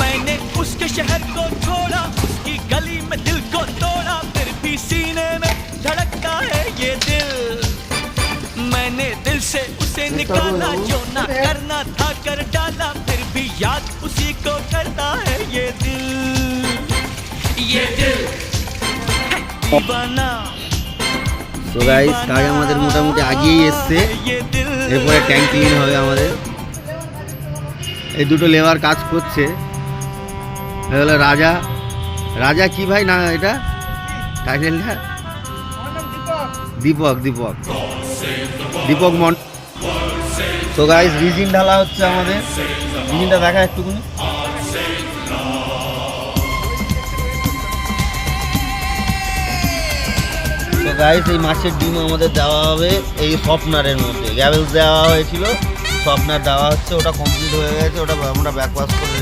मैंने उसके शहर को छोड़ा, उसकी गली में दिल को तोड़ा, फिर भी सीने में धड़कता है ये दिल। मैंने दिल से उसे निकाला, जो ना करना था कर डाला, फिर भी याद उसी को करता है ये दिल। ये दिल है दीवाना। তো গাইস কাজ আমাদের মোটামুটি আগিয়েই এসছে, এরপরে ট্যাঙ্ক ক্লিন হবে আমাদের। এই দুটো লেবার কাজ করছে, হলো রাজা। রাজা কি ভাই না এটা টাইটেলটা? দীপক দীপক দীপক মন। তো গাইস রিজিন ঢালা হচ্ছে আমাদের, রিজিনটা দেখা একটুখানি। তো গাইস এই মাছের ডিম আমাদের দেওয়া হবে এই সফটনারের মধ্যে। গ্যাবেলস দেওয়া হয়েছিল, সফটনার দেওয়া হচ্ছে, ওটা কমপ্লিট হয়ে গেছে, ওটা আমরা ব্যাকওয়াশ করে